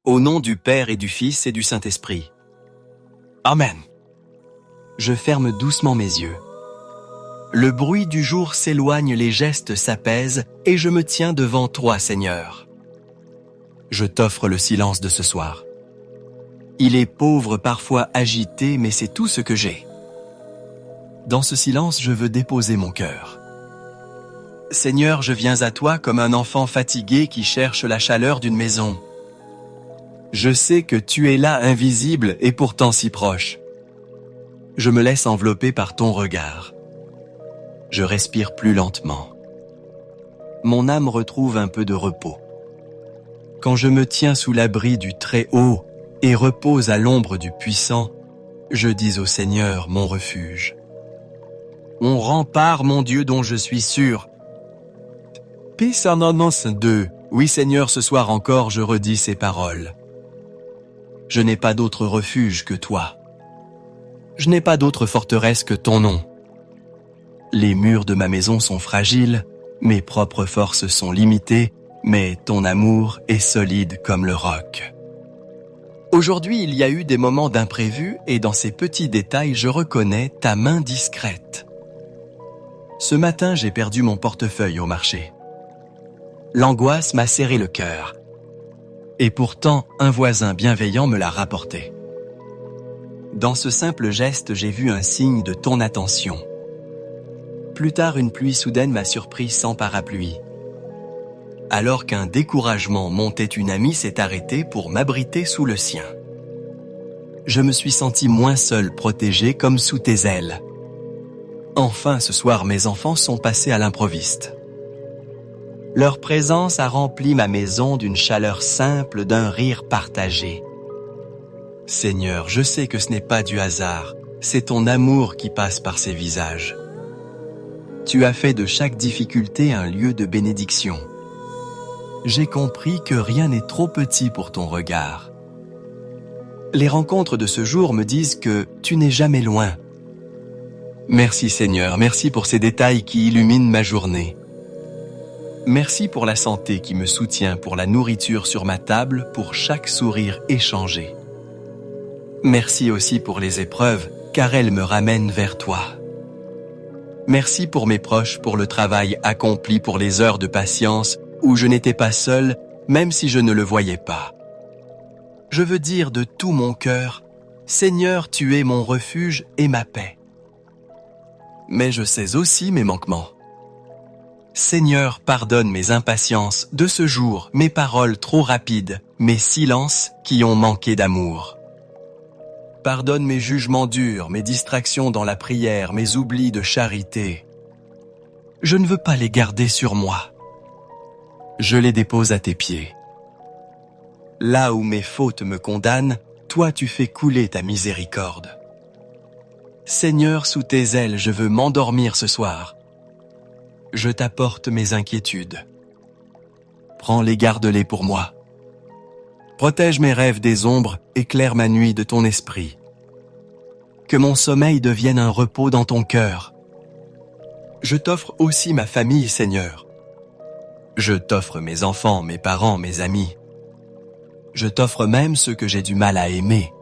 Au nom du Père et du Fils et du Saint-Esprit. Amen. Je ferme doucement mes yeux. Le bruit du jour s'éloigne, les gestes s'apaisent et je me tiens devant toi, Seigneur. Je t'offre le silence de ce soir. Il est pauvre, parfois agité, mais c'est tout ce que j'ai. Dans ce silence, je veux déposer mon cœur. Seigneur, je viens à toi comme un enfant fatigué qui cherche la chaleur d'une maison. Je sais que tu es là, invisible et pourtant si proche. Je me laisse envelopper par ton regard. Je respire plus lentement. Mon âme retrouve un peu de repos. Quand je me tiens sous l'abri du Très-Haut et repose à l'ombre du Puissant, je dis au Seigneur, mon refuge. Mon rempart, mon Dieu dont je suis sûr. Psalm 2. Oui, Seigneur, ce soir encore, je redis ces paroles. Je n'ai pas d'autre refuge que toi. Je n'ai pas d'autre forteresse que ton nom. Les murs de ma maison sont fragiles, mes propres forces sont limitées, mais ton amour est solide comme le roc. Aujourd'hui, il y a eu des moments d'imprévu et dans ces petits détails, je reconnais ta main discrète. Ce matin, j'ai perdu mon portefeuille au marché. L'angoisse m'a serré le cœur. Et pourtant, un voisin bienveillant me l'a rapporté. Dans ce simple geste, j'ai vu un signe de ton attention. Plus tard, une pluie soudaine m'a surpris sans parapluie. Alors qu'un découragement montait, une amie s'est arrêtée pour m'abriter sous le sien. Je me suis senti moins seul, protégé comme sous tes ailes. Enfin, ce soir, mes enfants sont passés à l'improviste. Leur présence a rempli ma maison d'une chaleur simple, d'un rire partagé. Seigneur, je sais que ce n'est pas du hasard, c'est ton amour qui passe par ces visages. Tu as fait de chaque difficulté un lieu de bénédiction. J'ai compris que rien n'est trop petit pour ton regard. Les rencontres de ce jour me disent que tu n'es jamais loin. Merci Seigneur, merci pour ces détails qui illuminent ma journée. Merci pour la santé qui me soutient, pour la nourriture sur ma table, pour chaque sourire échangé. Merci aussi pour les épreuves, car elles me ramènent vers toi. Merci pour mes proches, pour le travail accompli, pour les heures de patience où je n'étais pas seul, même si je ne le voyais pas. Je veux dire de tout mon cœur, Seigneur, tu es mon refuge et ma paix. Mais je sais aussi mes manquements. Seigneur, pardonne mes impatiences de ce jour, mes paroles trop rapides, mes silences qui ont manqué d'amour. Pardonne mes jugements durs, mes distractions dans la prière, mes oublis de charité. Je ne veux pas les garder sur moi. Je les dépose à tes pieds. Là où mes fautes me condamnent, toi tu fais couler ta miséricorde. Seigneur, sous tes ailes, je veux m'endormir ce soir. Je t'apporte mes inquiétudes. Prends-les, garde-les pour moi. Protège mes rêves des ombres, éclaire ma nuit de ton esprit. Que mon sommeil devienne un repos dans ton cœur. Je t'offre aussi ma famille, Seigneur. Je t'offre mes enfants, mes parents, mes amis. Je t'offre même ceux que j'ai du mal à aimer.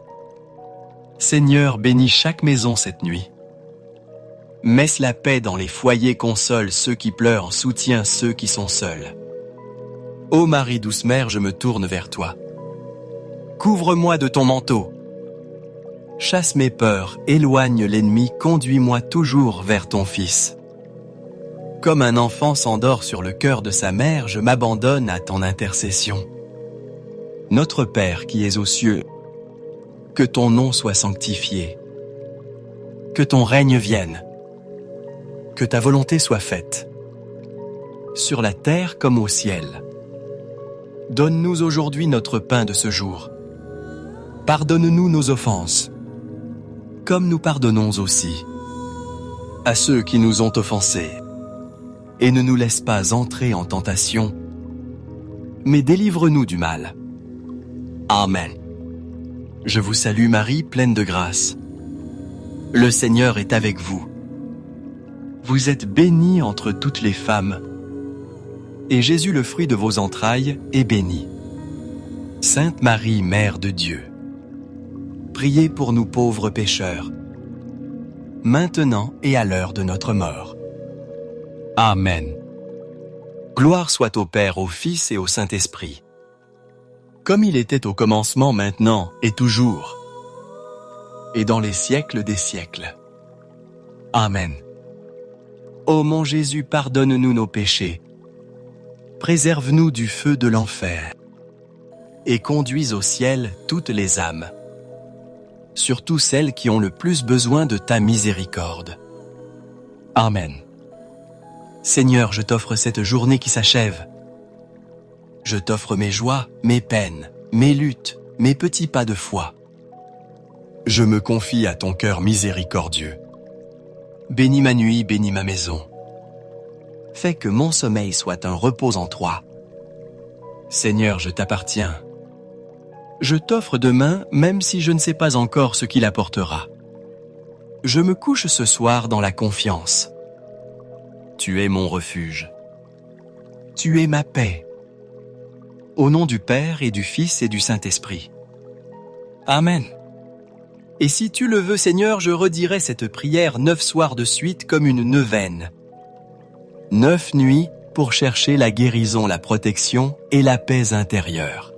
Seigneur, bénis chaque maison cette nuit. Messe la paix dans les foyers, console ceux qui pleurent, soutiens ceux qui sont seuls. Ô Marie douce mère, je me tourne vers toi. Couvre-moi de ton manteau. Chasse mes peurs, éloigne l'ennemi, conduis-moi toujours vers ton Fils. Comme un enfant s'endort sur le cœur de sa mère, je m'abandonne à ton intercession. Notre Père qui es aux cieux, que ton nom soit sanctifié. Que ton règne vienne. Que ta volonté soit faite, sur la terre comme au ciel. Donne-nous aujourd'hui notre pain de ce jour. Pardonne-nous nos offenses, comme nous pardonnons aussi à ceux qui nous ont offensés. Et ne nous laisse pas entrer en tentation, mais délivre-nous du mal. Amen. Je vous salue Marie, pleine de grâce. Le Seigneur est avec vous. Vous êtes bénie entre toutes les femmes, et Jésus, le fruit de vos entrailles, est béni. Sainte Marie, Mère de Dieu, priez pour nous pauvres pécheurs, maintenant et à l'heure de notre mort. Amen. Gloire soit au Père, au Fils et au Saint-Esprit, comme il était au commencement, maintenant et toujours, et dans les siècles des siècles. Amen. Ô mon Jésus, pardonne-nous nos péchés, préserve-nous du feu de l'enfer, et conduis au ciel toutes les âmes, surtout celles qui ont le plus besoin de ta miséricorde. Amen. Seigneur, je t'offre cette journée qui s'achève. Je t'offre mes joies, mes peines, mes luttes, mes petits pas de foi. Je me confie à ton cœur miséricordieux. Bénis ma nuit, bénis ma maison. Fais que mon sommeil soit un repos en toi. Seigneur, je t'appartiens. Je t'offre demain, même si je ne sais pas encore ce qu'il apportera. Je me couche ce soir dans la confiance. Tu es mon refuge. Tu es ma paix. Au nom du Père et du Fils et du Saint-Esprit. Amen. Et si tu le veux, Seigneur, je redirai cette prière 9 soirs de suite comme une neuvaine. 9 nuits pour chercher la guérison, la protection et la paix intérieure.